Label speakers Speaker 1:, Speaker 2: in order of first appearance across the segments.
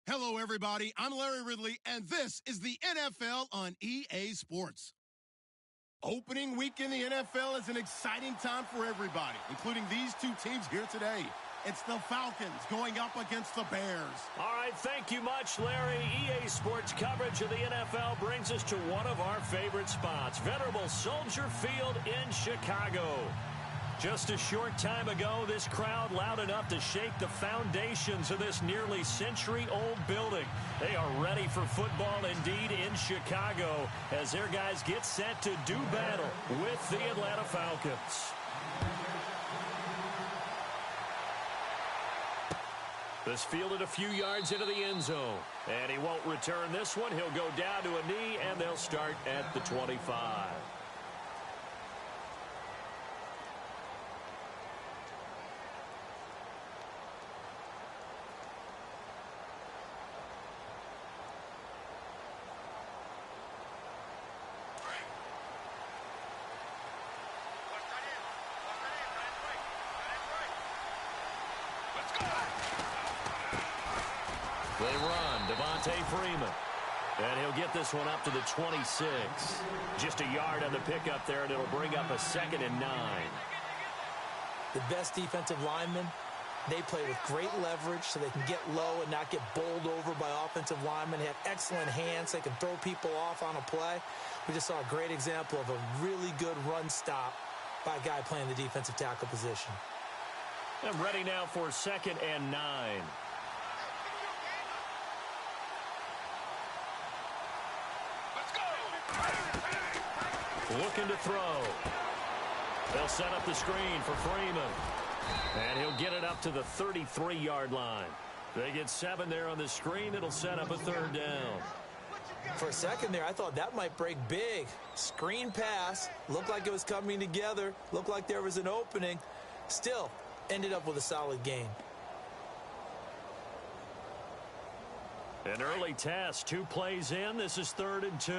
Speaker 1: Hello, everybody. I'm Larry Ridley, and this is the NFL on EA Sports. Opening week in the NFL is an exciting time for everybody, including these two teams here today. It's the Falcons going up against the Bears.
Speaker 2: All right, thank you much, Larry. EA Sports coverage of the NFL brings us to one of our favorite spots, venerable Soldier Field in Chicago. Just a short time ago, this crowd loud enough to shake the foundations of this nearly century-old building. They are ready for football indeed in Chicago as their guys get set to do battle with the Atlanta Falcons. This fielded a few yards into the end zone, and he won't return this one. He'll go down to a knee, and they'll start at the 25. They run, Freeman. And he'll get this one up to the 26. Just a yard on the pickup there, and it'll bring up a 2nd and 9.
Speaker 3: The best defensive linemen, they play with great leverage so they can get low and not get bowled over by offensive linemen. They have excellent hands. They can throw people off on a play. We just saw a great example of a really good run stop by a guy playing the defensive tackle position.
Speaker 2: And ready now for 2nd and 9. Looking to throw. They'll set up the screen for Freeman. And he'll get it up to the 33-yard line. They get 7 there on the screen. It'll set up a 3rd down.
Speaker 3: For a second there, I thought that might break big. Screen pass. Looked like it was coming together. Looked like there was an opening. Still, ended up with a solid gain.
Speaker 2: An early test. 2 plays in. This is 3rd and 2.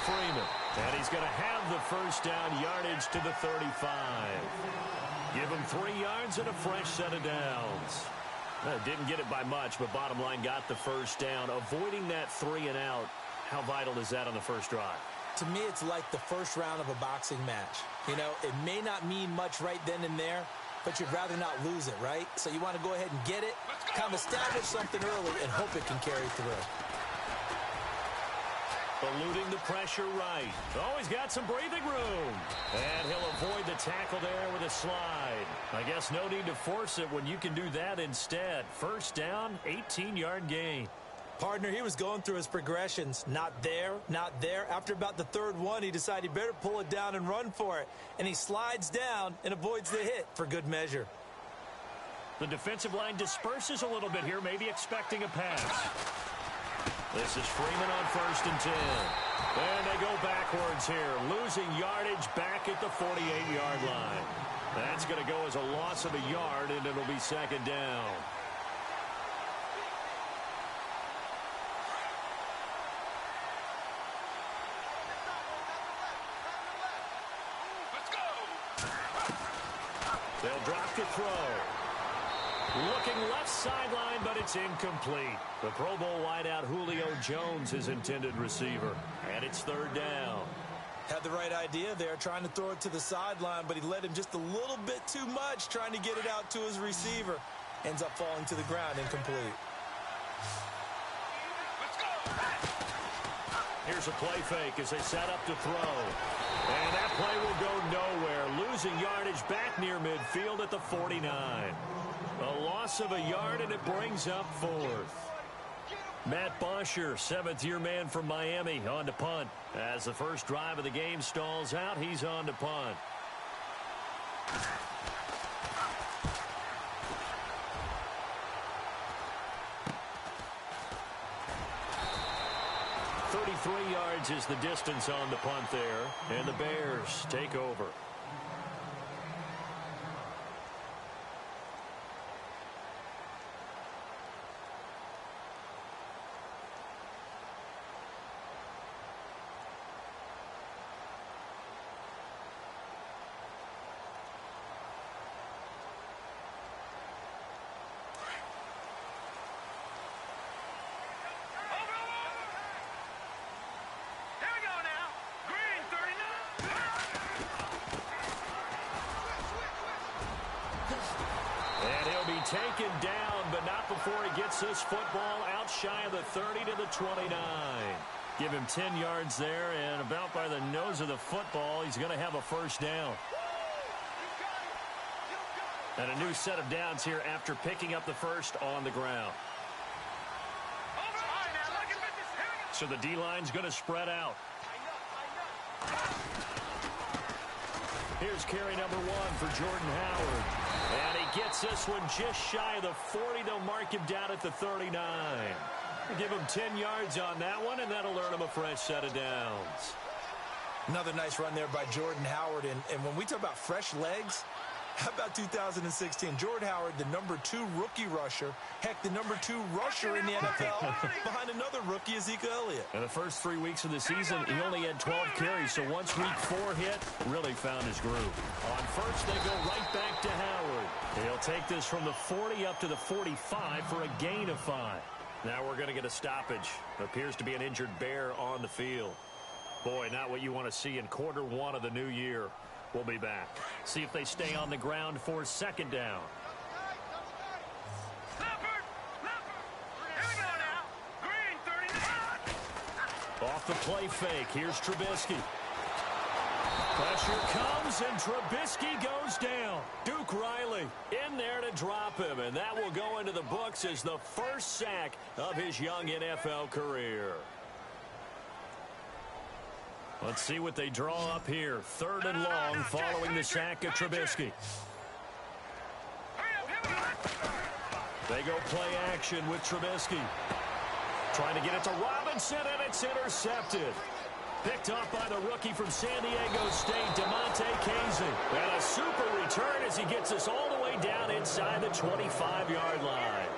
Speaker 2: Freeman, and he's going to have the first down, yardage to the 35. Give him 3 yards and a fresh set of downs. Didn't get it by much, but bottom line got the first down. Avoiding that 3 and out, how vital is that on the first drive?
Speaker 3: To me, it's like the first round of a boxing match. You know, it may not mean much right then and there, but you'd rather not lose it, right? So you want to go ahead and get it, kind of establish something early, and hope it can carry through.
Speaker 2: Eluding the pressure right. Oh, he's got some breathing room. And he'll avoid the tackle there with a slide. I guess no need to force it when you can do that instead. First down, 18-yard gain.
Speaker 3: Partner, he was going through his progressions. Not there, not there. After about the 3rd one, he decided he better pull it down and run for it. And he slides down and avoids the hit for good measure.
Speaker 2: The defensive line disperses a little bit here, maybe expecting a pass. This is Freeman on 1st and 10. And they go backwards here, losing yardage back at the 48-yard line. That's going to go as a loss of a yard, and it'll be 2nd down. They'll drop to throw. Looking left sideline, but it's incomplete. The Pro Bowl wideout Julio Jones is intended receiver. And it's 3rd down.
Speaker 3: Had the right idea there, trying to throw it to the sideline, but he led him just a little bit too much, trying to get it out to his receiver. Ends up falling to the ground, incomplete.
Speaker 2: Here's a play fake as they set up to throw. And that play will go nowhere. Losing yardage back near midfield at the 49. A loss of a yard, and it brings up 4th. Matt Bosher, 7th-year man from Miami, on to punt. As the first drive of the game stalls out, he's on to punt. 33 yards is the distance on the punt there, and the Bears take over. taken down, but not before he gets this football out shy of the 30 to the 29. Give him 10 yards there, and about by the nose of the football, he's going to have a first down. And a new set of downs here after picking up the first on the ground. So the D-line's going to spread out. Here's carry number 1 for Jordan Howard. And he gets this one just shy of the 40. They'll mark him down at the 39. Give him 10 yards on that one, and that'll earn him a fresh set of downs.
Speaker 3: Another nice run there by Jordan Howard. And when we talk about fresh legs, how about 2016? Jordan Howard, the number 2 rookie rusher. Heck, the number 2 rusher in the NFL behind another rookie, Ezekiel Elliott.
Speaker 2: In the first 3 weeks of the season, he only had 12 carries. So once week 4 hit, really found his groove. On first, they go right back to Howard. He'll take this from the 40 up to the 45 for a gain of 5. Now we're going to get a stoppage. Appears to be an injured Bear on the field. Boy, not what you want to see in quarter 1 of the new year. We'll be back. See if they stay on the ground for second down. Off the play fake. Here's Trubisky. Pressure comes, and Trubisky goes down. Duke Riley in there to drop him, and that will go into the books as the first sack of his young NFL career. Let's see what they draw up here. 3rd and long following the sack of Trubisky. They go play action with Trubisky. Trying to get it to Robinson, and it's intercepted. Picked off by the rookie from San Diego State, Damontae Kazee. And a super return as he gets us all the way down inside the 25-yard line.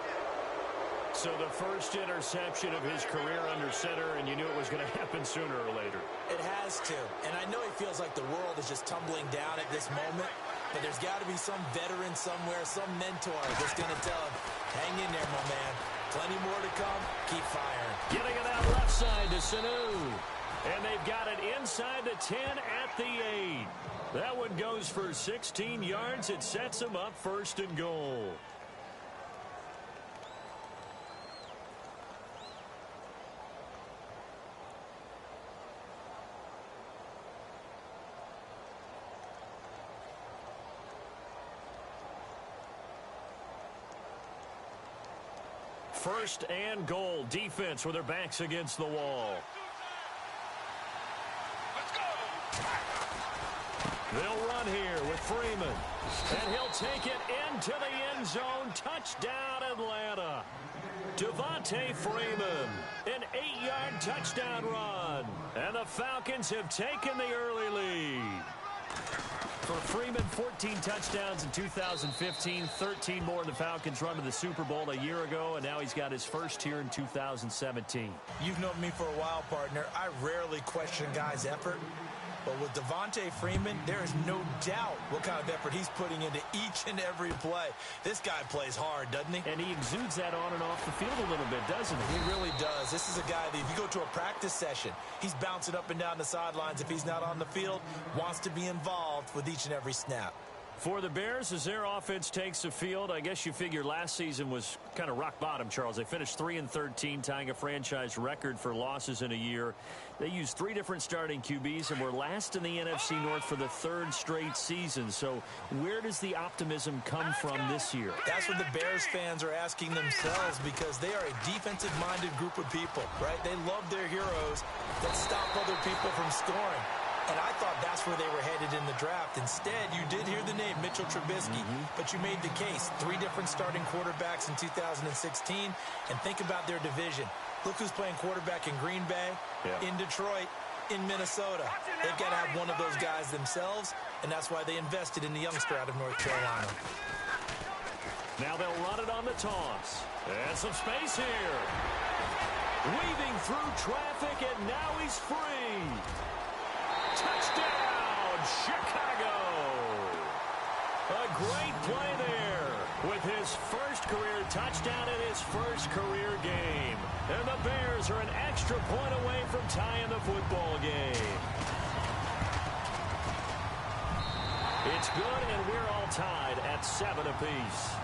Speaker 2: So the first interception of his career under center, and you knew it was going to happen sooner or later.
Speaker 3: It has to. And I know he feels like the world is just tumbling down at this moment, but there's got to be some veteran somewhere, some mentor that's going to tell him, hang in there, my man. Plenty more to come. Keep firing.
Speaker 2: Getting it out left side to Sanu. And they've got it inside the 10 at the 8. That one goes for 16 yards. It sets him up 1st and goal. First and goal. Defense with their backs against the wall. They'll run here with Freeman. And he'll take it into the end zone. Touchdown, Atlanta. Devontae Freeman. An 8-yard touchdown run. And the Falcons have taken the early lead. For Freeman, 14 touchdowns in 2015, 13 more in the Falcons' run to the Super Bowl a year ago, and now he's got his first here in 2017.
Speaker 3: You've known me for a while, partner. I rarely question guys' effort. But with Devontae Freeman, there is no doubt what kind of effort he's putting into each and every play. This guy plays hard, doesn't he?
Speaker 2: And he exudes that on and off the field a little bit, doesn't he?
Speaker 3: He really does. This is a guy that if you go to a practice session, he's bouncing up and down the sidelines. If he's not on the field, wants to be involved with each and every snap.
Speaker 2: For the Bears, as their offense takes the field, I guess you figure last season was kind of rock bottom, Charles. They finished 3-13, tying a franchise record for losses in a year. They used 3 different starting QBs and were last in the NFC North for the 3rd straight season. So where does the optimism come from this year?
Speaker 3: That's what the Bears fans are asking themselves, because they are a defensive-minded group of people, right? They love their heroes that stop other people from scoring. And I thought that's where they were headed in the draft. Instead, you did hear the name Mitchell Trubisky, but you made the case. 3 different starting quarterbacks in 2016. And think about their division. Look who's playing quarterback in Green Bay, in Detroit, in Minnesota. They've got to have one of those guys themselves, and that's why they invested in the youngster out of North Carolina.
Speaker 2: Now they'll run it on the toss. And some space here. Weaving through traffic, and now he's free. Touchdown, Chicago! A great play there with his first career touchdown in his first career game. And the Bears are an extra point away from tying the football game. It's good, and we're all tied at 7 apiece.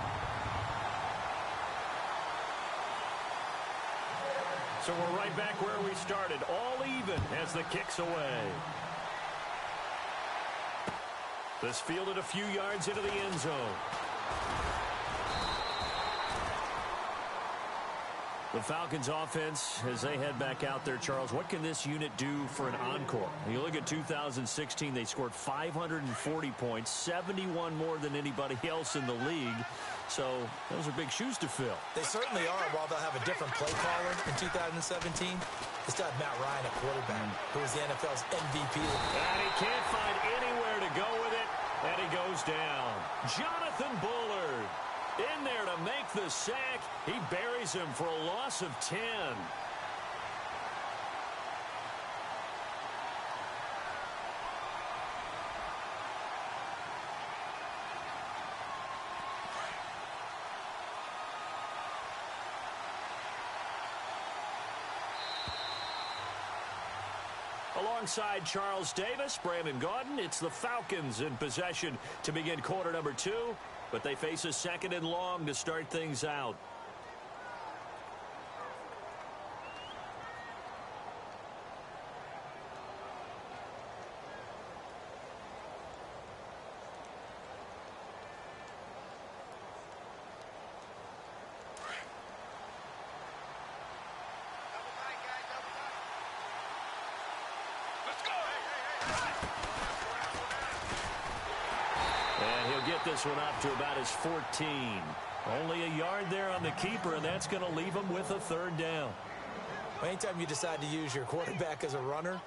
Speaker 2: So we're right back where we started, all even as the kick's away. This fielded a few yards into the end zone. The Falcons offense, as they head back out there, Charles, what can this unit do for an encore? You look at 2016, they scored 540 points, 71 more than anybody else in the league. So those are big shoes to fill.
Speaker 3: They certainly are, while they'll have a different play caller in 2017. They still have Matt Ryan at quarterback, who was the NFL's MVP.
Speaker 2: And he can't find anywhere to go with it, and he goes down. Jonathan Bullard in there to make the sack. He buries him for a loss of 10. Alongside Charles Davis, Brandon Gaudin, it's the Falcons in possession to begin quarter number 2, but they face a 2nd and long to start things out. This one up to about his 14. Only a yard there on the keeper, and that's going to leave him with a 3rd down.
Speaker 3: Anytime you decide to use your quarterback as a runner,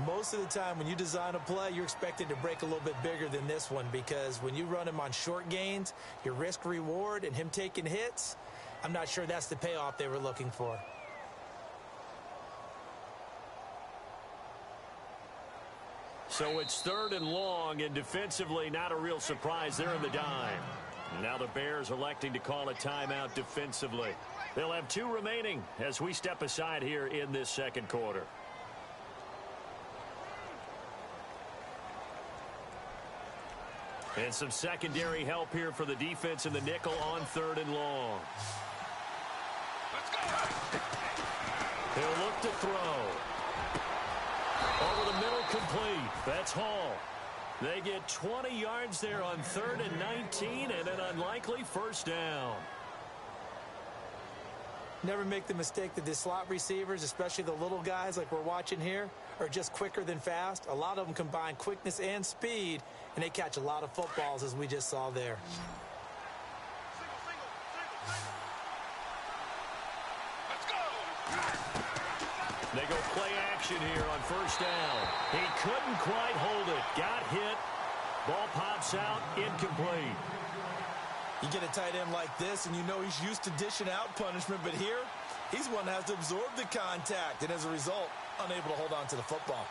Speaker 3: most of the time when you design a play, you're expected to break a little bit bigger than this one, because when you run him on short gains, your risk-reward and him taking hits, I'm not sure that's the payoff they were looking for.
Speaker 2: So it's 3rd and long, and defensively not a real surprise there in the dime. Now the Bears electing to call a timeout defensively. They'll have 2 remaining as we step aside here in this 2nd quarter. And some secondary help here for the defense in the nickel on 3rd and long. He'll look to throw. Over the middle, complete. That's Hall. They get 20 yards there on 3rd and 19 and an unlikely 1st down.
Speaker 3: Never make the mistake that the slot receivers, especially the little guys like we're watching here, are just quicker than fast. A lot of them combine quickness and speed, and they catch a lot of footballs, as we just saw there.
Speaker 2: They go play action here on 1st down. He couldn't quite hold it. Got hit. Ball pops out. Incomplete.
Speaker 3: You get a tight end like this, and you know he's used to dishing out punishment, but here, he's one that has to absorb the contact, and as a result, unable to hold on to the football.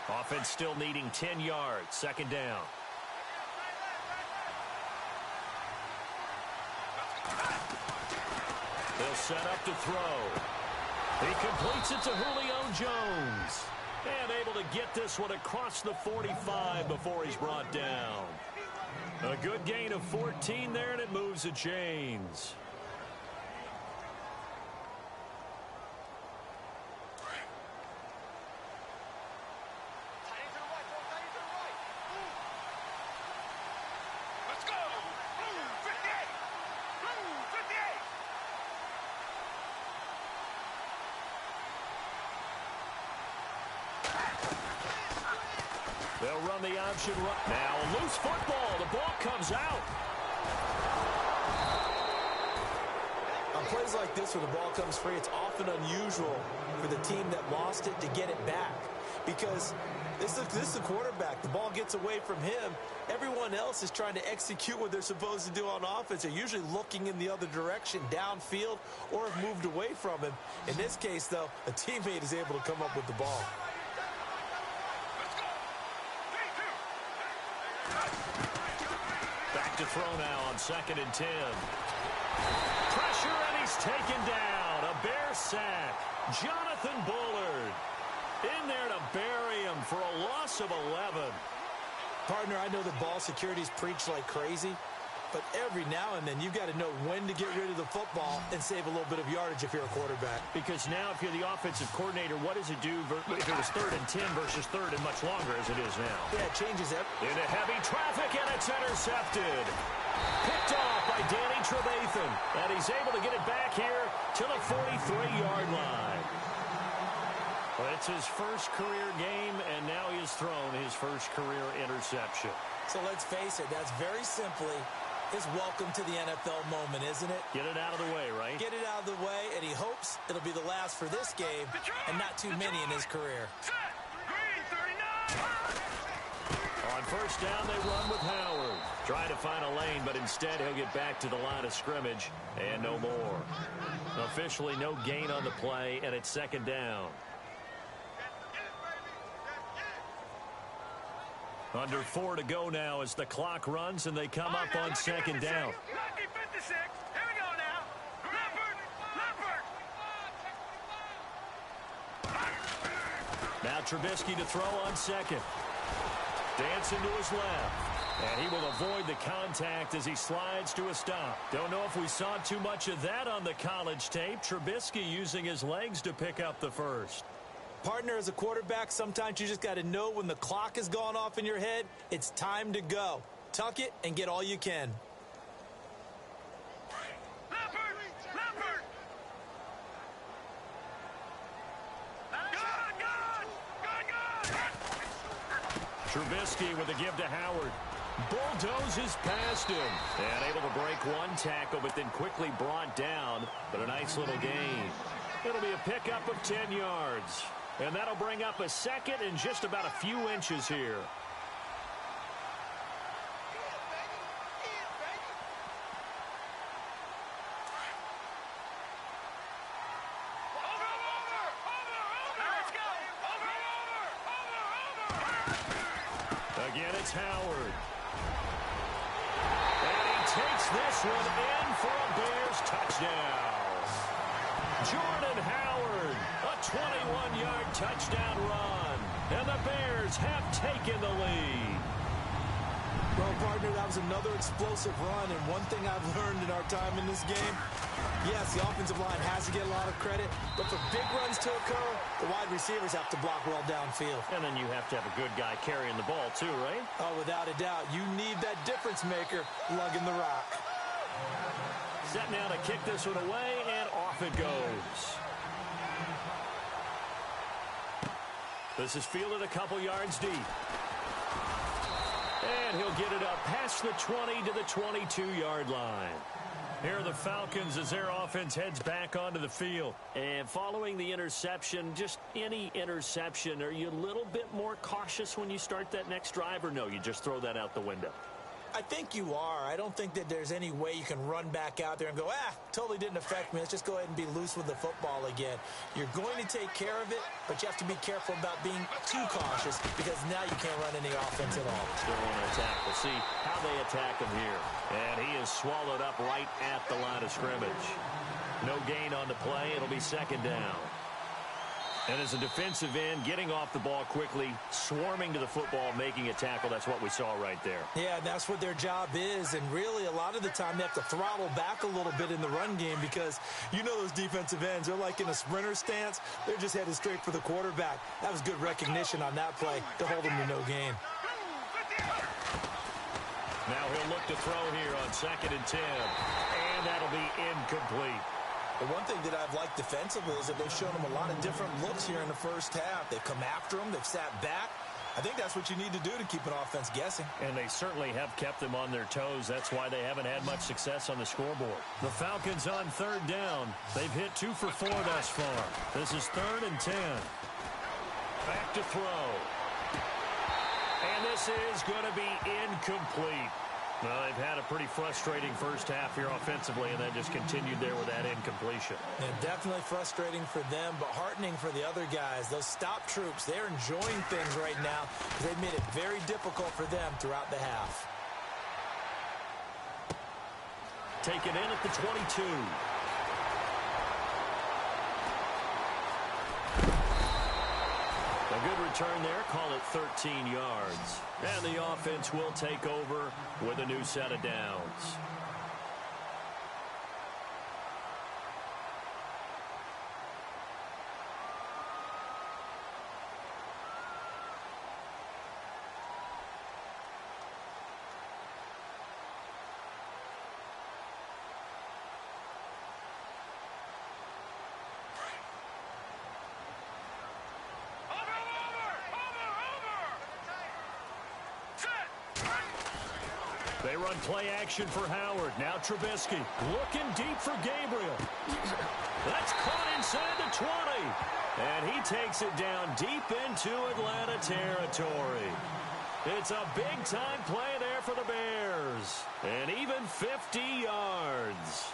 Speaker 2: Offense still needing 10 yards. 2nd down. They'll set up to throw. He completes it to Julio Jones. And able to get this one across the 45 before he's brought down. A good gain of 14 there, and it moves the chains. They'll run the option run. Now a loose football. The ball comes out.
Speaker 3: On plays like this where the ball comes free, it's often unusual for the team that lost it to get it back. Because this is the quarterback. The ball gets away from him. Everyone else is trying to execute what they're supposed to do on offense. They're usually looking in the other direction, downfield, or have moved away from him. In this case, though, a teammate is able to come up with the ball.
Speaker 2: Back to throw now on 2nd and 10. Pressure, and he's taken down. A Bear sack. Jonathan Bullard in there to bury him for a loss of 11.
Speaker 3: Partner, I know that ball security's preached like crazy, But every now and then, you've got to know when to get rid of the football and save a little bit of yardage if you're a quarterback.
Speaker 2: Because now if you're the offensive coordinator, what does it do if it was 3rd and 10 versus 3rd and much longer as it is now?
Speaker 3: Yeah, it changes it.
Speaker 2: Into heavy traffic, and it's intercepted. Picked off by Danny Trevathan. And he's able to get it back here to the 43-yard line. Well, it's his first career game, and now he has thrown his first career interception.
Speaker 3: So let's face it, that's very simply his welcome to the NFL moment, isn't it?
Speaker 2: Get it out of the way, right?
Speaker 3: Get it out of the way, and he hopes it'll be the last for this game and not too many in his career.
Speaker 2: On first down, they run with Howard. Trying to find a lane, but instead he'll get back to the line of scrimmage and no more. Officially no gain on the play, and it's 2nd down. Under 4 to go now as the clock runs and they come up on 2nd down. Now Trubisky to throw on 2nd. Dancing to his left. And he will avoid the contact as he slides to a stop. Don't know if we saw too much of that on the college tape. Trubisky using his legs to pick up the first.
Speaker 3: Partner, as a quarterback, sometimes you just got to know when the clock has gone off in your head, it's time to go. Tuck it and get all you can.
Speaker 2: Trubisky with a give to Howard. Bulldozes past him. And able to break one tackle, but then quickly brought down. But a nice little gain. It'll be a pickup of 10 yards. And that'll bring up a 2nd and just about a few inches here. Again, it's Howard. And he takes this one in for a Bears touchdown. Jordan Howard, a 21-yard touchdown run. And the Bears have taken the lead.
Speaker 3: Well, partner, that was another explosive run. And one thing I've learned in our time in this game, yes, the offensive line has to get a lot of credit. But for big runs to occur, the wide receivers have to block well downfield.
Speaker 2: And then you have to have a good guy carrying the ball too, right?
Speaker 3: Oh, without a doubt. You need that difference maker lugging the rock.
Speaker 2: Set now to kick this one away, and off it goes. This is fielded a couple yards deep. And he'll get it up past the 20 to the 22-yard line. Here are the Falcons as their offense heads back onto the field. And following the interception, just any interception, are you a little bit more cautious when you start that next drive, or no, you just throw that out the window?
Speaker 3: I think you are. I don't think that there's any way you can run back out there and go, totally didn't affect me. Let's just go ahead and be loose with the football again. You're going to take care of it, but you have to be careful about being too cautious because now you can't run any offense at all.
Speaker 2: Still want to attack. We'll see how they attack him here. And he is swallowed up right at the line of scrimmage. No gain on the play. It'll be 2nd down. And as a defensive end, getting off the ball quickly, swarming to the football, making a tackle, that's what we saw right there.
Speaker 3: Yeah, that's what their job is. And really, a lot of the time, they have to throttle back a little bit in the run game because you know those defensive ends, they're like in a sprinter stance. They're just headed straight for the quarterback. That was good recognition on that play to hold them to no gain.
Speaker 2: Now he'll look to throw here on 2nd and 10. And that'll be incomplete.
Speaker 3: The one thing that I've liked defensively is that they've shown them a lot of different looks here in the first half. They've come after them. They've sat back. I think that's what you need to do to keep an offense guessing.
Speaker 2: And they certainly have kept them on their toes. That's why they haven't had much success on the scoreboard. The Falcons on 3rd down. They've hit 2 for 4 thus far. This is 3rd and 10. Back to throw. And this is going to be incomplete. Well, they've had a pretty frustrating first half here offensively, and then just continued there with that incompletion.
Speaker 3: And definitely frustrating for them, but heartening for the other guys. Those stop troops, they're enjoying things right now because they've made it very difficult for them throughout the half.
Speaker 2: Taken in at the 22. A good return there. Call it 13 yards. And the offense will take over with a new set of downs. They run play action for Howard. Now Trubisky looking deep for Gabriel. That's caught inside the 20. And he takes it down deep into Atlanta territory. It's a big-time play there for the Bears. And even 50 yards.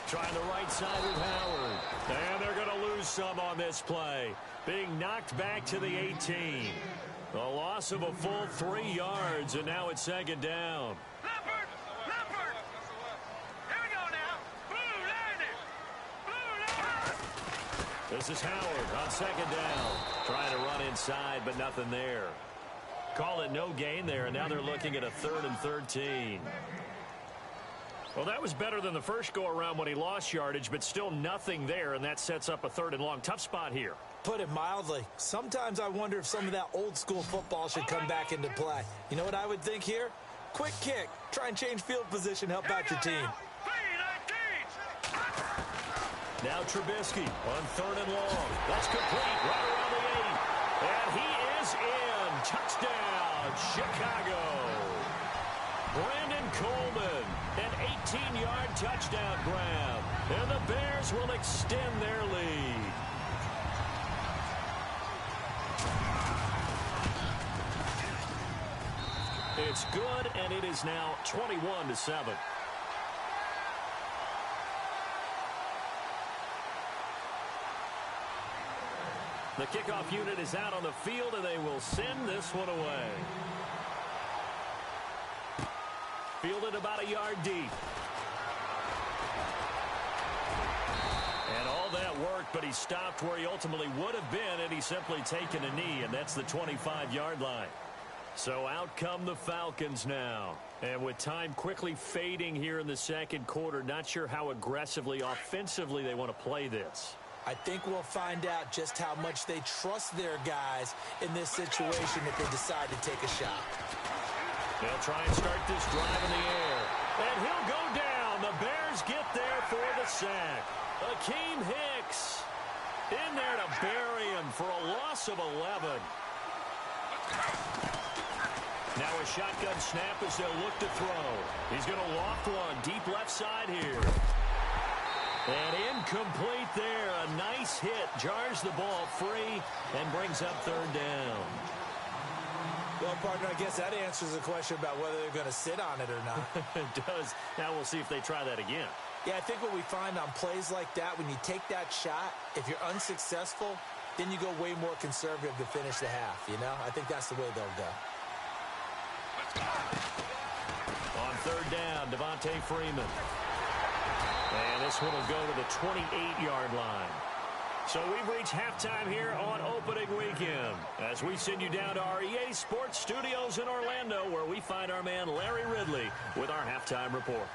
Speaker 2: Trying the right side with Howard. And they're going to lose some on this play. Being knocked back to the 18. A loss of a full 3 yards, and now it's second down.
Speaker 4: Leopard! Here we go now. Blue line it.
Speaker 2: This is Howard on second down. Trying to run inside, but nothing there. Call it no gain there, and now they're looking at a 3rd and 13. Well, that was better than the first go-around when he lost yardage, but still nothing there, and that sets up a 3rd and long. Tough spot here.
Speaker 3: Put it mildly. Sometimes I wonder if some of that old-school football should come back into play. You know what I would think here? Quick kick. Try and change field position, help out your team.
Speaker 2: Now Trubisky on 3rd and long. That's complete right around the 8. And he is in. Touchdown, Chicago. Brandon Coleman, an 18-yard touchdown grab. And the Bears will extend their lead. It's good, and it is now 21-7. The kickoff unit is out on the field, and they will send this one away. Fielded about a yard deep. And all that worked, but he stopped where he ultimately would have been, and he's simply taken a knee, and that's the 25-yard line. So out come the Falcons now. And with time quickly fading here in the second quarter, not sure how aggressively, offensively they want to play this.
Speaker 3: I think we'll find out just how much they trust their guys in this situation if they decide to take a shot.
Speaker 2: They'll try and start this drive in the air. And he'll go down. The Bears get there for the sack. Akeem Hicks in there to bury him for a loss of 11. Now a shotgun snap as they'll look to throw. He's going to loft one deep left side here. And incomplete there. A nice hit. Jars the ball free and brings up 3rd down.
Speaker 3: Well, partner, I guess that answers the question about whether they're going to sit on it or not.
Speaker 2: It does. Now we'll see if they try that again.
Speaker 3: Yeah, I think what we find on plays like that, when you take that shot, if you're unsuccessful, then you go way more conservative to finish the half, you know? I think that's the way they'll go.
Speaker 2: On 3rd down, Devontae Freeman. And this one will go to the 28-yard line. So we've reached halftime here on opening weekend as we send you down to our EA Sports Studios in Orlando, where we find our man Larry Ridley with our halftime report.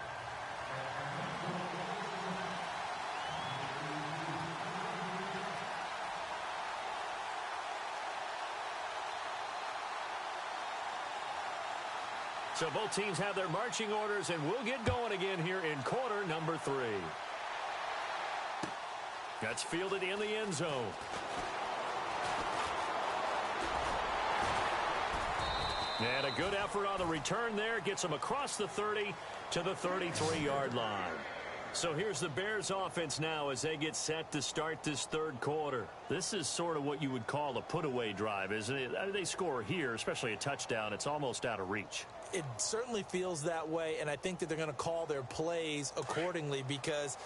Speaker 2: So both teams have their marching orders, and we'll get going again here in quarter number 3. That's fielded in the end zone. And a good effort on the return there. Gets him across the 30 to the 33-yard line. So here's the Bears offense now as they get set to start this third quarter. This is sort of what you would call a put-away drive, isn't it? I mean, they score here, especially a touchdown. It's almost out of reach.
Speaker 3: It certainly feels that way, and I think that they're going to call their plays accordingly because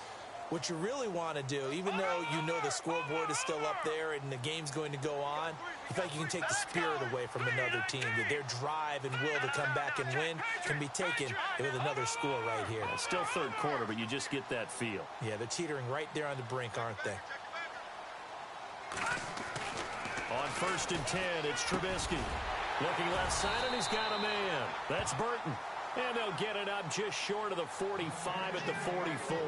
Speaker 3: what you really want to do, even though you know the scoreboard is still up there and the game's going to go on, I feel like you can take the spirit away from another team. That their drive and will to come back and win can be taken with another score right here.
Speaker 2: It's still third quarter, but you just get that feel.
Speaker 3: Yeah, they're teetering right there on the brink, aren't they?
Speaker 2: On 1st and 10, it's Trubisky. Looking left side, and he's got a man. That's Burton. And they'll get it up just short of the 45 at the 44.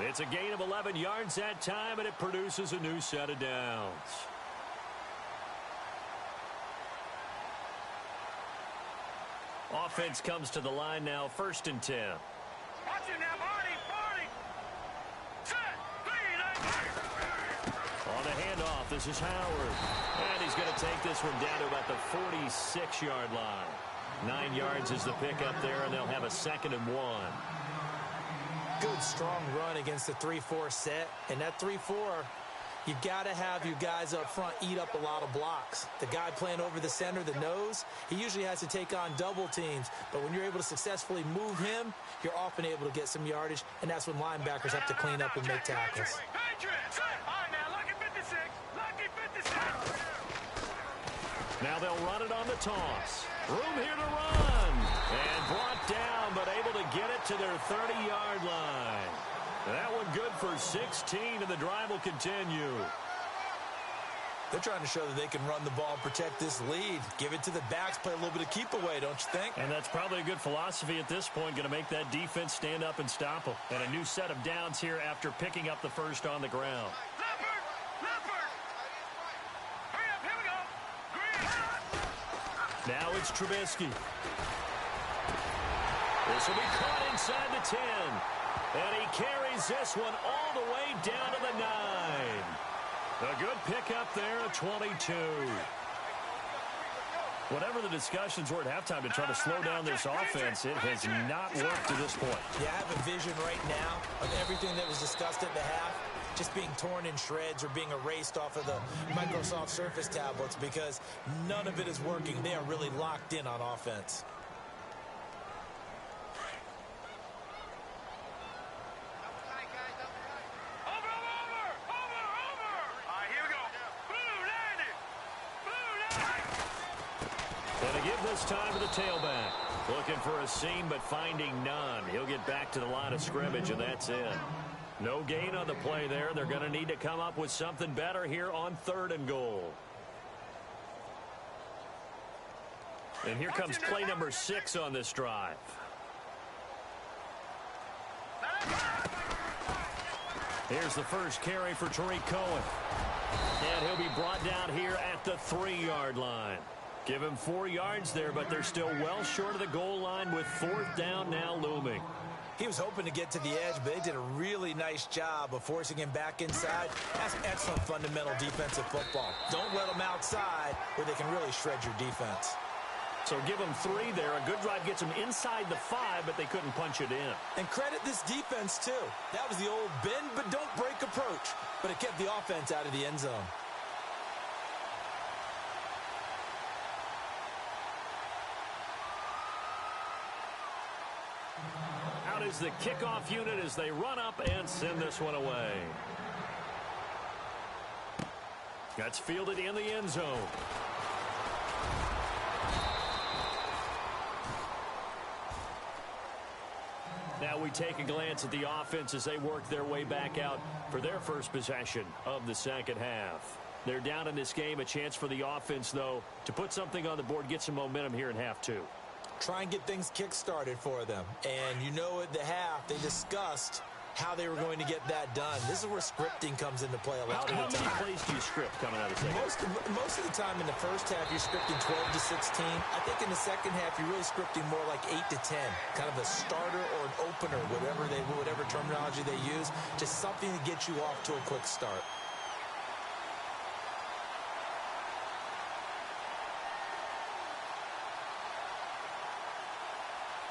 Speaker 2: It's a gain of 11 yards that time, and it produces a new set of downs. Offense comes to the line now, 1st and 10.
Speaker 4: Watch it now, Barney. Set.
Speaker 2: On the handoff, this is Howard. And he's going to take this one down to about the 46-yard line. 9 yards is the pickup there, and they'll have a 2nd and 1.
Speaker 3: Good, strong run against the 3-4 set. And that 3-4, you got to have your guys up front eat up a lot of blocks. The guy playing over the center, the nose, he usually has to take on double teams. But when you're able to successfully move him, you're often able to get some yardage, and that's when linebackers have to clean up and make tackles.
Speaker 2: Now they'll run it on the toss. Room here to run. And brought down, but able to get it to their 30-yard line. That one good for 16, and the drive will continue.
Speaker 3: They're trying to show that they can run the ball and protect this lead. Give it to the backs, play a little bit of keep away, don't you think?
Speaker 2: And that's probably a good philosophy at this point, going to make that defense stand up and stop them. And a new set of downs here after picking up the first on the ground. Now it's Trubisky. This will be caught inside the 10. And he carries this one all the way down to the 9. A good pickup there at 22. Whatever the discussions were at halftime to try to slow down this offense, it has not worked to this point.
Speaker 3: Yeah, I have a vision right now of everything that was discussed at the half just being torn in shreds or being erased off of the Microsoft Surface tablets because none of it is working. They are really locked in on offense.
Speaker 2: And to give this time to the tailback. Looking for a seam, but finding none. He'll get back to the line of scrimmage, and that's it. No gain on the play there. They're going to need to come up with something better here on 3rd and goal. And here comes play number 6 on this drive. Here's the first carry for Tariq Cohen. And he'll be brought down here at the 3-yard line. Give him 4 yards there, but they're still well short of the goal line with 4th down now looming.
Speaker 3: He was hoping to get to the edge, but they did a really nice job of forcing him back inside. That's excellent fundamental defensive football. Don't let them outside where they can really shred your defense.
Speaker 2: So give them 3 there. A good drive gets them inside the 5, but they couldn't punch it in.
Speaker 3: And credit this defense, too. That was the old bend but don't break approach, but it kept the offense out of the end zone.
Speaker 2: Out is the kickoff unit as they run up and send this one away. That's fielded in the end zone. Now we take a glance at the offense as they work their way back out for their first possession of the second half. They're down in this game. A chance for the offense, though, to put something on the board, get some momentum here in half 2.
Speaker 3: Try and get things kick-started for them. And you know at the half, they discussed how they were going to get that done. This is where scripting comes into play a lot of the time.
Speaker 2: How many plays do you script coming out of the second?
Speaker 3: Most of the time in the first half, you're scripting 12 to 16. I think in the second half, you're really scripting more like 8 to 10. Kind of a starter or an opener, whatever terminology they use. Just something to get you off to a quick start.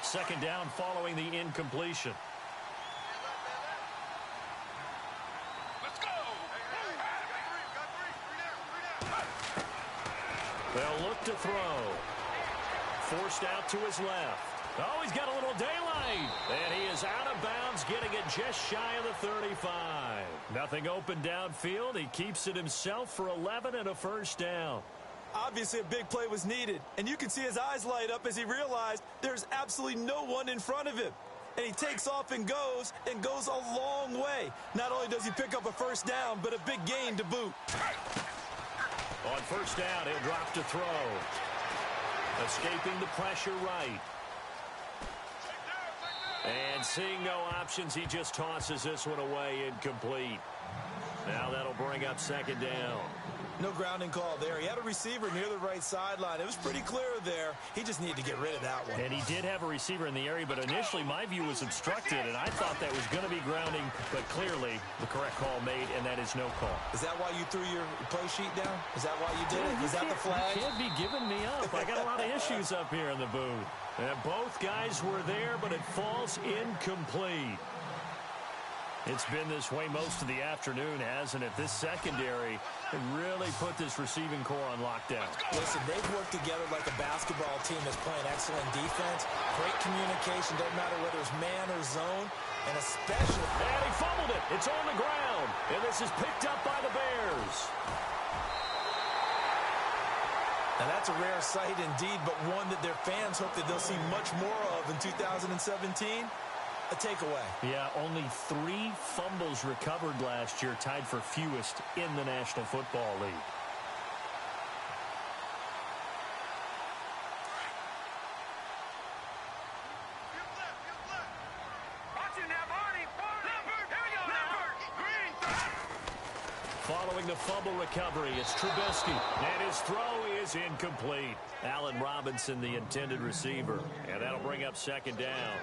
Speaker 2: Second down following the incompletion. look to throw. Forced out to his left. Oh, he's got a little daylight. And he is out of bounds, getting it just shy of the 35. Nothing open downfield. He keeps it himself for 11 and a first down.
Speaker 3: Obviously, a big play was needed, and you can see his eyes light up as he realized there's absolutely no one in front of him. And he takes off and goes a long way. Not only does he pick up a first down, but a big gain to boot.
Speaker 2: On first down, he'll drop to throw. Escaping the pressure right. And seeing no options, he just tosses this one away incomplete. Now that'll bring up second down.
Speaker 3: No grounding call there. He had a receiver near the right sideline. It was pretty clear there. He just needed to get rid of that one.
Speaker 2: And he did have a receiver in the area, but initially my view was obstructed, and I thought that was going to be grounding, but clearly the correct call made, and that is no call.
Speaker 3: Is that why you threw your play sheet down? Is that why you did it? Is that the flag?
Speaker 2: You can't be giving me up. I got a lot of issues up here in the booth. And both guys were there, but it falls incomplete. It's been this way most of the afternoon, hasn't it? This secondary really put this receiving core on lockdown.
Speaker 3: Listen, they've worked together like a basketball team that's playing excellent defense. Great communication, doesn't matter whether it's man or zone, and especially...
Speaker 2: And he fumbled it. It's on the ground. And this is picked up by the Bears.
Speaker 3: Now, that's a rare sight indeed, but one that their fans hope that they'll see much more of in 2017. A takeaway.
Speaker 2: Yeah, only 3 fumbles recovered last year, tied for fewest in the National Football League. Following the fumble recovery, it's Trubisky, and his throw is incomplete. Allen Robinson, the intended receiver, and that'll bring up second down.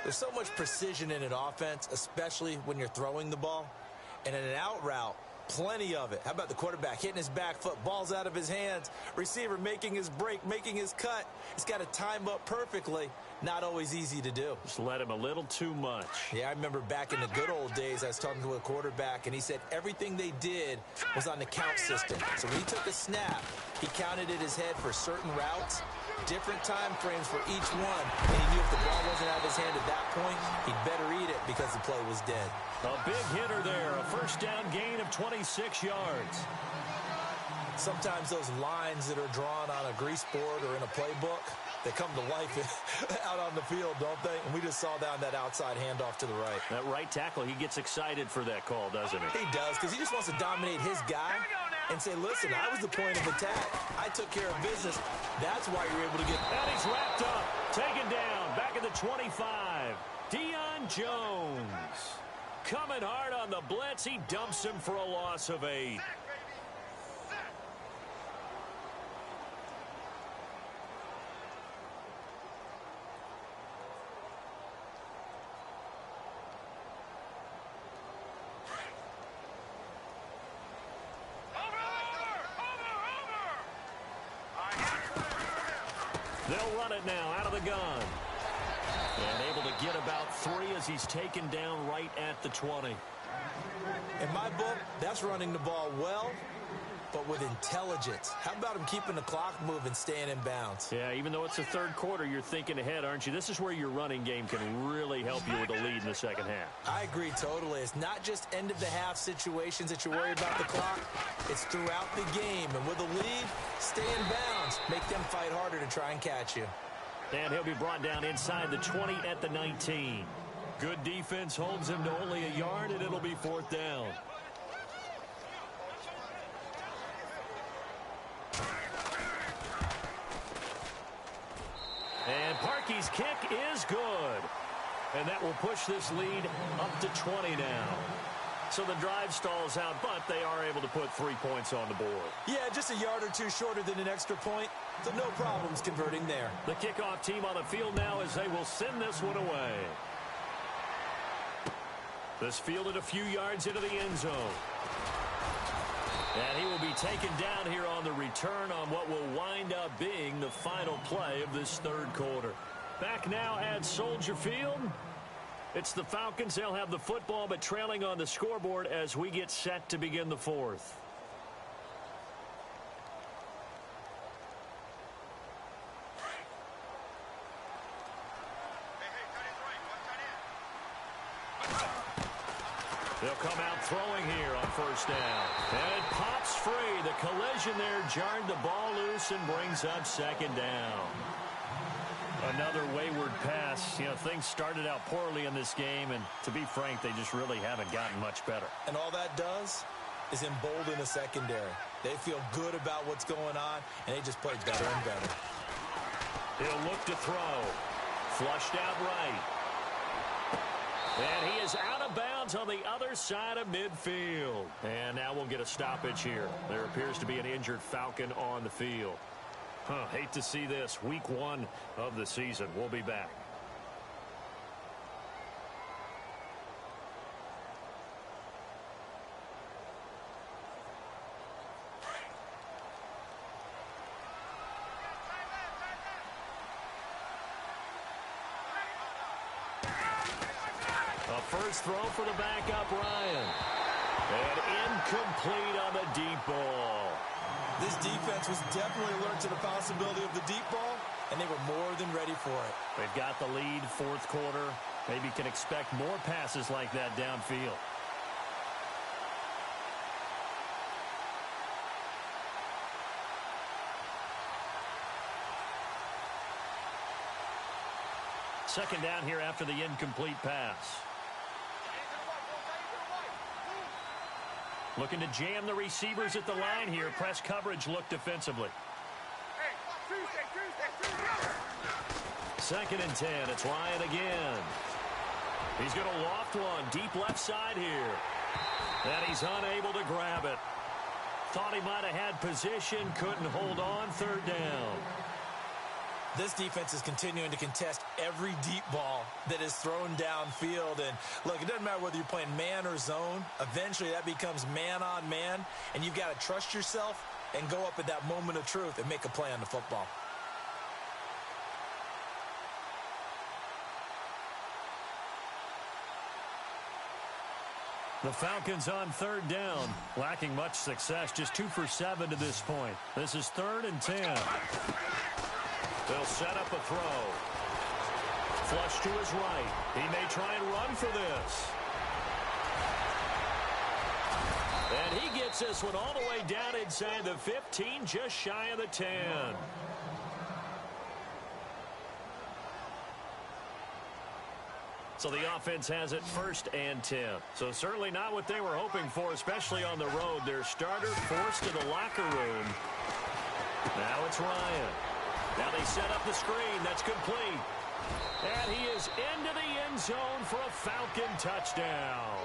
Speaker 3: There's so much precision in an offense, especially when you're throwing the ball. And in an out route, plenty of it. How about the quarterback hitting his back foot, ball's out of his hands, receiver making his break, making his cut. He's got to time up perfectly. Not always easy to do.
Speaker 2: Just let him a little too much.
Speaker 3: Yeah, I remember back in the good old days, I was talking to a quarterback, and he said everything they did was on the count system. So when he took a snap, he counted in his head for certain routes, different time frames for each one, and he knew if the ball wasn't out of his hand at that point, he'd better eat it because the play was dead.
Speaker 2: A big hitter there, a first down gain of 26 yards.
Speaker 3: Sometimes those lines that are drawn on a grease board or in a playbook, they come to life out on the field, don't they? And we just saw down that outside handoff to the right.
Speaker 2: That right tackle, he gets excited for that call, doesn't he?
Speaker 3: He does, because he just wants to dominate his guy and say, listen, I was the point of attack. I took care of business. That's why you're able to get...
Speaker 2: And he's wrapped up, taken down, back at the 25. Deion Jones. Coming hard on the blitz. He dumps him for a loss of 8. They'll run it now out of the gun. And able to get about 3 as he's taken down right at the 20.
Speaker 3: In my book, that's running the ball well, but with intelligence. How about him keeping the clock moving, staying in bounds?
Speaker 2: Yeah, even though it's the third quarter, you're thinking ahead, aren't you? This is where your running game can really help you with a lead in the second half.
Speaker 3: I agree totally. It's not just end-of-the-half situations that you worry about the clock. It's throughout the game. And with a lead, stay in bounds. Make them fight harder to try and catch you.
Speaker 2: And he'll be brought down inside the 20 at the 19. Good defense holds him to only a yard, and it'll be 4th down. And Parkey's kick is good. And that will push this lead up to 20 now. So the drive stalls out, but they are able to put 3 points on the board.
Speaker 3: Yeah, just a yard or two shorter than an extra point. So no problems converting there.
Speaker 2: The kickoff team on the field now as they will send this one away. This fielded a few yards into the end zone. And he will be taken down here on the return on what will wind up being the final play of this third quarter. Back now at Soldier Field. It's the Falcons. They'll have the football, but trailing on the scoreboard as we get set to begin the 4th. They'll come out throwing here on first down. And it pops free. The collision there jarred the ball loose and brings up second down. Another wayward pass. You know, things started out poorly in this game, and to be frank, they just really haven't gotten much better.
Speaker 3: And all that does is embolden the secondary. They feel good about what's going on, and they just play better and better.
Speaker 2: He'll look to throw. Flushed out right. And he is out of bounds on the other side of midfield. And now we'll get a stoppage here. There appears to be an injured Falcon on the field. Hate to see this. Week 1 of the season. We'll be back. First throw for the backup, Ryan. And incomplete on the deep ball.
Speaker 3: This defense was definitely alert to the possibility of the deep ball, and they were more than ready for it.
Speaker 2: They've got the lead, fourth quarter. Maybe can expect more passes like that downfield. Second down here after the incomplete pass. Looking to jam the receivers at the line here. Press coverage look defensively. Second and 10. It's Ryan again. He's going to loft one deep left side here. And he's unable to grab it. Thought he might have had position. Couldn't hold on. Third down.
Speaker 3: This defense is continuing to contest every deep ball that is thrown downfield. And, look, it doesn't matter whether you're playing man or zone. Eventually, that becomes man on man. And you've got to trust yourself and go up at that moment of truth and make a play on the football.
Speaker 2: The Falcons on third down. Lacking much success. Just 2 for 7 to this point. This is 3rd and 10. They'll set up a throw. Flush to his right. He may try and run for this. And he gets this one all the way down inside the 15, just shy of the 10. So the offense has it 1st and 10. So certainly not what they were hoping for, especially on the road. Their starter forced to the locker room. Now it's Ryan. Now they set up the screen. That's complete. And he is into the end zone for a Falcon touchdown.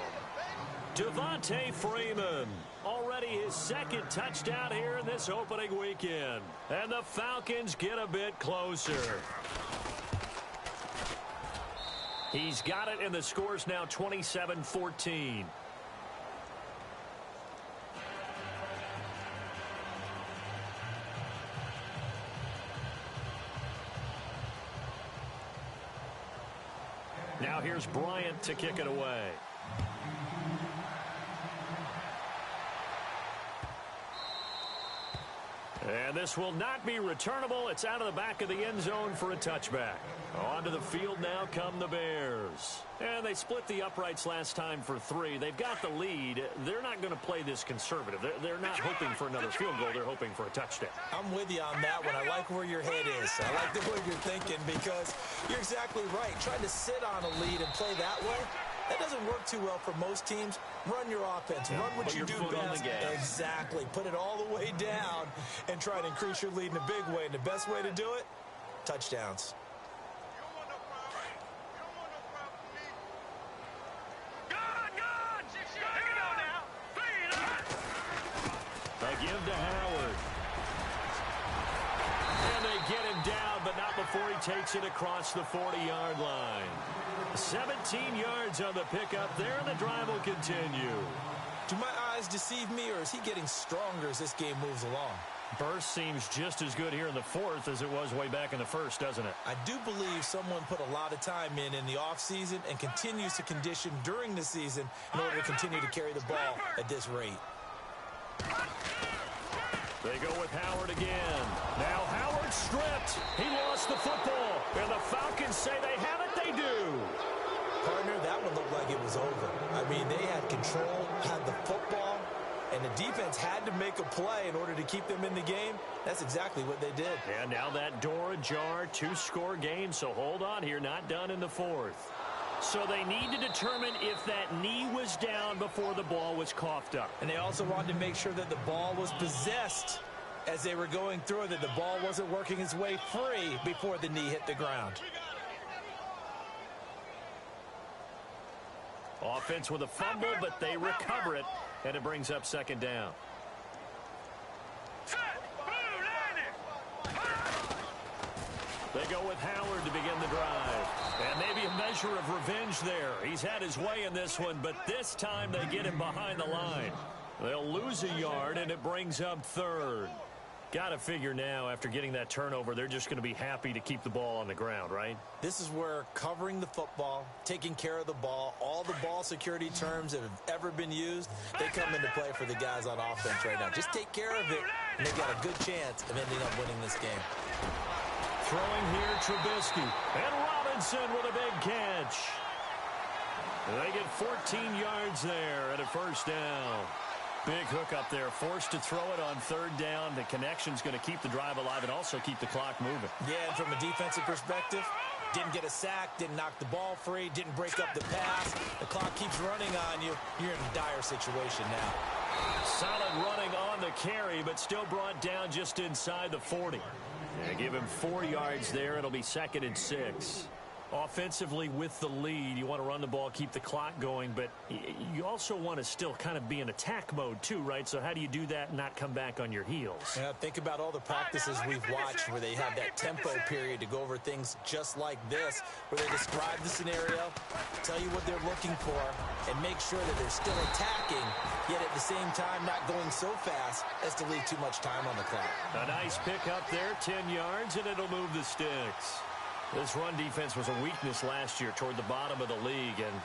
Speaker 2: Devontae Freeman, already his 2nd touchdown here in this opening weekend. And the Falcons get a bit closer. He's got it, and the score's now 27-14. Now here's Bryant to kick it away. And this will not be returnable. It's out of the back of the end zone for a touchback. Onto the field now come the Bears. And they split the uprights last time for 3. They've got the lead. They're not going to play this conservative. They're not hoping for another field goal. They're hoping for a touchdown.
Speaker 3: I'm with you on that one. I like where your head is. I like the way you're thinking because you're exactly right. Trying to sit on a lead and play that way, that doesn't work too well for most teams. Run your offense. Run what you do best. Exactly. Put it all the way down and try to increase your lead in a big way. And the best way to do it, touchdowns.
Speaker 2: They give to Howard. And they get him down, but not before he takes it across the 40-yard line. 17 yards on the pickup there, and the drive will continue.
Speaker 3: Do my eyes deceive me, or is he getting stronger as this game moves along?
Speaker 2: Burst seems just as good here in the 4th as it was way back in the 1st, doesn't it?
Speaker 3: I do believe someone put a lot of time in the offseason and continues to condition during the season in order to continue to carry the ball at this rate.
Speaker 2: They go with Howard again. Now Howard stripped. He lost the football. And the Falcons say they have it. They do.
Speaker 3: Partner, that one looked like it was over. I mean, they had control, had the football, and the defense had to make a play in order to keep them in the game. That's exactly what they did.
Speaker 2: And now that door ajar, 2-score game, so hold on here, not done in the fourth. So they need to determine if that knee was down before the ball was coughed up.
Speaker 3: And they also wanted to make sure that the ball was possessed as they were going through it, that the ball wasn't working its way free before the knee hit the ground.
Speaker 2: Offense with a fumble, but they recover it, and it brings up second down. They go with Howard to begin the drive. And maybe a measure of revenge there. He's had his way in this one, but this time they get him behind the line. They'll lose a yard, and it brings up third. Got to figure now, after getting that turnover, they're just going to be happy to keep the ball on the ground, right?
Speaker 3: This is where covering the football, taking care of the ball, all the ball security terms that have ever been used, they come into play for the guys on offense right now. Just take care of it, and they've got a good chance of ending up winning this game.
Speaker 2: Throwing here, Trubisky. And Robinson with a big catch. They get 14 yards there at a first down. Big hook up there, forced to throw it on third down. The connection's going to keep the drive alive and also keep the clock moving.
Speaker 3: Yeah, and from a defensive perspective, didn't get a sack, didn't knock the ball free, didn't break up the pass. The clock keeps running on you. You're in a dire situation now.
Speaker 2: Solid running on the carry, but still brought down just inside the 40. Yeah, give him 4 yards there. It'll be 2nd and 6. Offensively with the lead, you want to run the ball, keep the clock going, but you also want to still kind of be in attack mode too, right? So how do you do that and not come back on your heels?
Speaker 3: Yeah, think about all the practices we've watched where they have that tempo period to go over things just like this, where they describe the scenario, tell you what they're looking for, and make sure that they're still attacking, yet at the same time not going so fast as to leave too much time on the clock.
Speaker 2: A nice pick up there, 10 yards, and it'll move the sticks. This run defense was a weakness last year toward the bottom of the league, and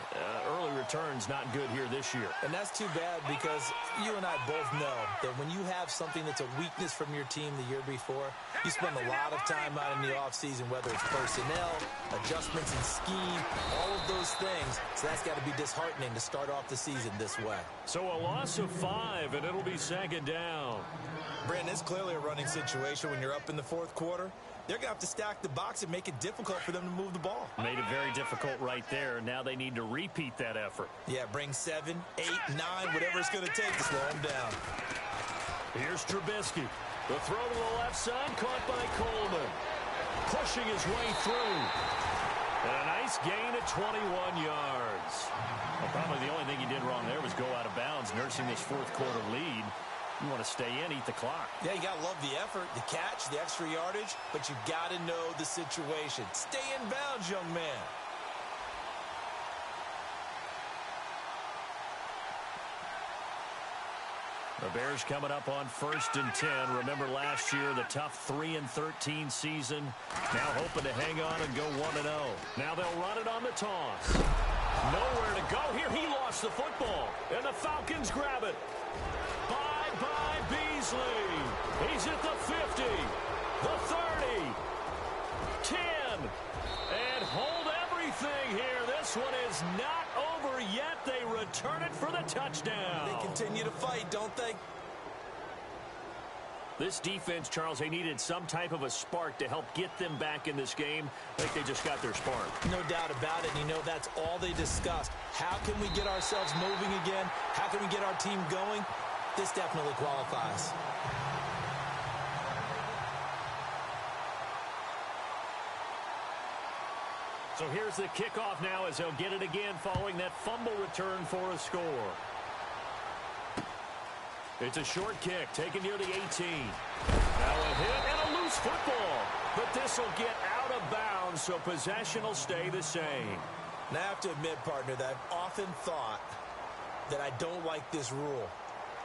Speaker 2: early returns not good here this year.
Speaker 3: And that's too bad because you and I both know that when you have something that's a weakness from your team the year before, you spend a lot of time out in the offseason, whether it's personnel, adjustments in scheme, all of those things. So that's got to be disheartening to start off the season this way.
Speaker 2: So a loss of 5, and it'll be 2nd down.
Speaker 3: Brandon, it's clearly a running situation when you're up in the fourth quarter. They're going to have to stack the box and make it difficult for them to move the ball.
Speaker 2: Made it very difficult right there. Now they need to repeat that effort.
Speaker 3: Yeah, bring 7, 8, 9, whatever it's going to take to slow them down.
Speaker 2: Here's Trubisky. The throw to the left side, caught by Coleman. Pushing his way through. And a nice gain at 21 yards. Well, probably the only thing he did wrong there was go out of bounds, nursing this fourth quarter lead. You want to stay in, eat the clock.
Speaker 3: Yeah, you got to love the effort, the catch, the extra yardage, but you got to know the situation. Stay in bounds, young man.
Speaker 2: The Bears coming up on 1st and 10. Remember last year, the tough 3-13 season. Now hoping to hang on and go 1-0. Now they'll run it on the toss. Nowhere to go here. He lost the football, and the Falcons grab it. By Beasley. He's at the 50, the 30, 10, and hold everything here. This one is not over yet. They return it for the touchdown.
Speaker 3: They continue to fight, don't they?
Speaker 2: This defense, Charles, they needed some type of a spark to help get them back in this game. I think they just got their spark.
Speaker 3: No doubt about it. And you know that's all they discussed. How can we get ourselves moving again? How can we get our team going? This definitely qualifies.
Speaker 2: So here's the kickoff now as they'll get it again following that fumble return for a score. It's a short kick taken near the 18. Now a hit and a loose football. But this will get out of bounds, so possession will stay the same.
Speaker 3: Now I have to admit, partner, that I've often thought that I don't like this rule,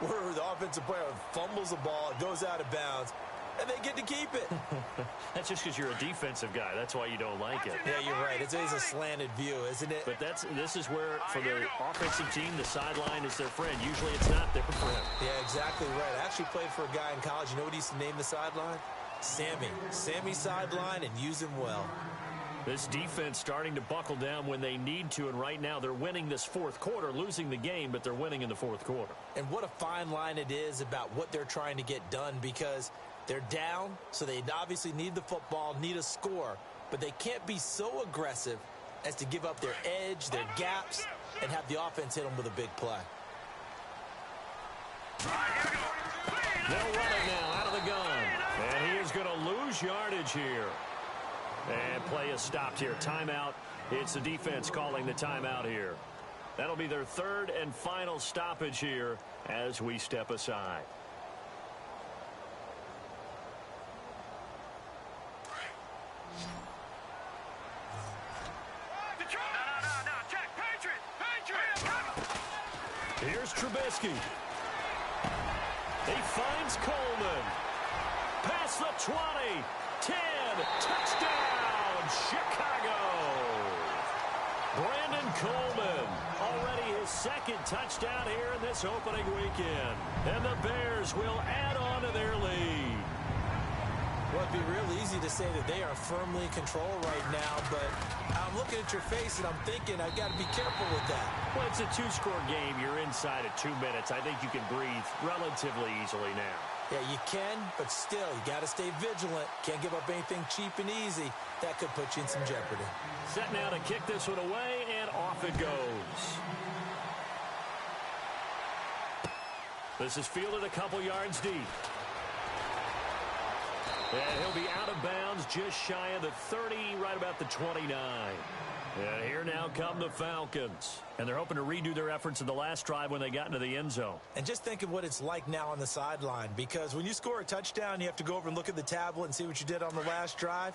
Speaker 3: where the offensive player fumbles the ball, it goes out of bounds, and they get to keep it.
Speaker 2: That's just because you're a defensive guy. That's why you don't like it.
Speaker 3: Yeah, you're right. It's a slanted view, isn't it?
Speaker 2: But this is where, for the offensive team, the sideline is their friend. Usually it's not there for him.
Speaker 3: Yeah, exactly right. I actually played for a guy in college. You know what he used to name the sideline? Sammy. Sammy sideline, and use him well.
Speaker 2: This defense starting to buckle down when they need to, and right now they're winning this fourth quarter, losing the game, but they're winning in the fourth quarter.
Speaker 3: And what a fine line it is about what they're trying to get done, because they're down, so they obviously need the football, need a score, but they can't be so aggressive as to give up their edge, their gaps, and have the offense hit them with a big play.
Speaker 2: They'll run it now out of the gun, and he is going to lose yardage here. And play is stopped here. Timeout. It's the defense calling the timeout here. That'll be their third and final stoppage here as we step aside. Here's Trubisky. He finds Coleman. Past the 20. 10. Touchdown, Chicago. Brandon Coleman. Already his second touchdown here in this opening weekend. And the Bears will add on to their lead.
Speaker 3: Well, it'd be real easy to say that they are firmly in control right now, but I'm looking at your face and I'm thinking I've got to be careful with that.
Speaker 2: Well, it's a two-score game. You're inside of 2 minutes. I think you can breathe relatively easily now.
Speaker 3: Yeah, you can, but still, you got to stay vigilant. Can't give up anything cheap and easy. That could put you in some jeopardy.
Speaker 2: Set now to kick this one away, and off it goes. This is fielded a couple yards deep. And he'll be out of bounds just shy of the 30, right about the 29. And here now come the Falcons. And they're hoping to redo their efforts in the last drive when they got into the end zone.
Speaker 3: And just think of what it's like now on the sideline, because when you score a touchdown, you have to go over and look at the tablet and see what you did on the last drive.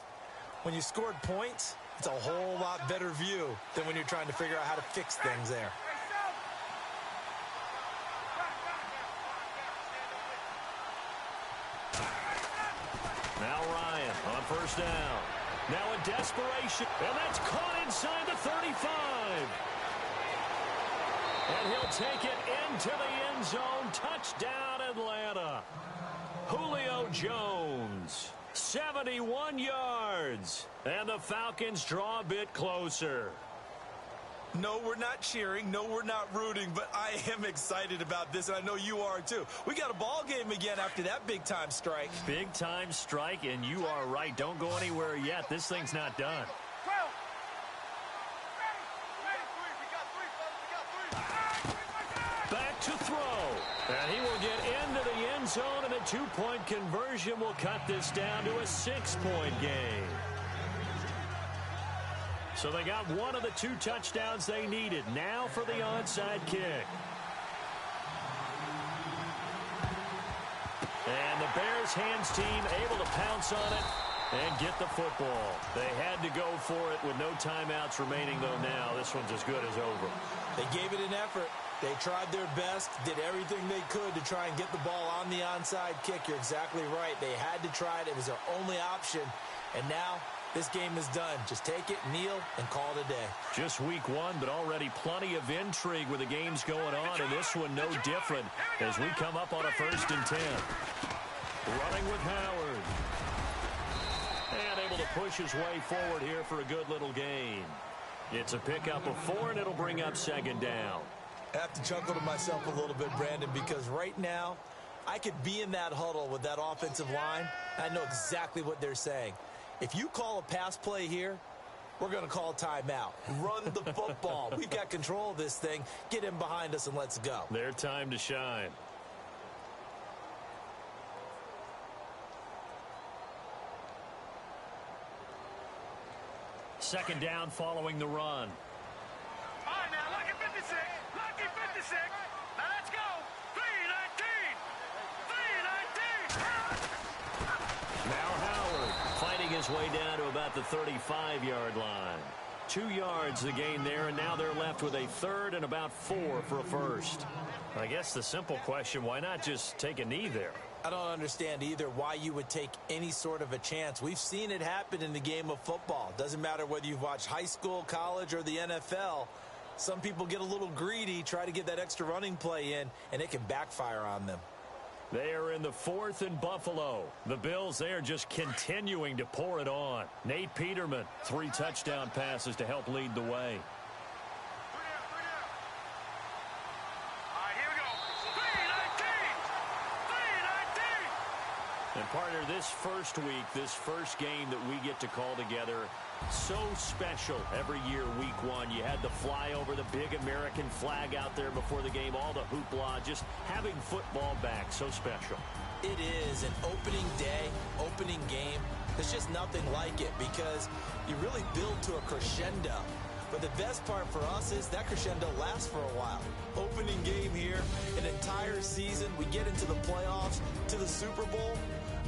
Speaker 3: When you scored points, it's a whole lot better view than when you're trying to figure out how to fix things there.
Speaker 2: Now Ryan on first down. Now a desperation, and that's caught inside the 35. And he'll take it into the end zone. Touchdown, Atlanta. Julio Jones, 71 yards. And the Falcons draw a bit closer.
Speaker 3: No, we're not cheering. No, we're not rooting, but I am excited about this, and I know you are too. We got a ball game again after that big-time strike.
Speaker 2: Big-time strike, and you are right. Don't go anywhere yet. This thing's not done. Back to throw. And he will get into the end zone, and a two-point conversion will cut this down to a 6-point game. So they got one of the 2 touchdowns they needed. Now for the onside kick. And the Bears hands team able to pounce on it and get the football. They had to go for it with no timeouts remaining, though now this one's as good as over.
Speaker 3: They gave it an effort. They tried their best, did everything they could to try and get the ball on the onside kick. You're exactly right. They had to try it. It was their only option. And now this game is done. Just take it, kneel, and call it a day.
Speaker 2: Just week 1, but already plenty of intrigue with the games going on, and this one no different as we come up on a 1st and 10. Running with Howard. And able to push his way forward here for a good little gain. It's a pickup of 4, and it'll bring up 2nd down.
Speaker 3: I have to chuckle to myself a little bit, Brandon, because right now I could be in that huddle with that offensive line. I know exactly what they're saying. If you call a pass play here, we're going to call timeout. Run the football. We've got control of this thing. Get in behind us and let's go.
Speaker 2: Their time to shine. Second down following the run.
Speaker 4: All right, now, lucky 56. Lucky 56. Now, let's go. 3-19. 3-19.
Speaker 2: Now Howard fighting his way down to about the 35-yard line. 2 yards the gain there, and now they're left with a 3rd and about 4 for a first. I guess the simple question, why not just take a knee there?
Speaker 3: I don't understand either why you would take any sort of a chance. We've seen it happen in the game of football. Doesn't matter whether you've watched high school, college, or the NFL. Some people get a little greedy, try to get that extra running play in, and it can backfire on them.
Speaker 2: They are in the 4th and Buffalo. The Bills, they are just continuing to pour it on. Nate Peterman, 3 touchdown passes to help lead the way. And partner, this first week, this first game that we get to call together, so special every year, week 1. You had the flyover, the big American flag out there before the game, all the hoopla, just having football back, so special.
Speaker 3: It is an opening day, opening game. There's just nothing like it because you really build to a crescendo. But the best part for us is that crescendo lasts for a while. Opening game here, an entire season, we get into the playoffs, to the Super Bowl.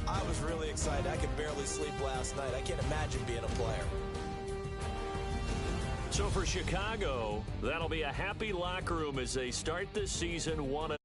Speaker 3: I was really excited. I could barely sleep last night. I can't imagine being a player.
Speaker 2: So for Chicago, that'll be a happy locker room as they start this season 1-0.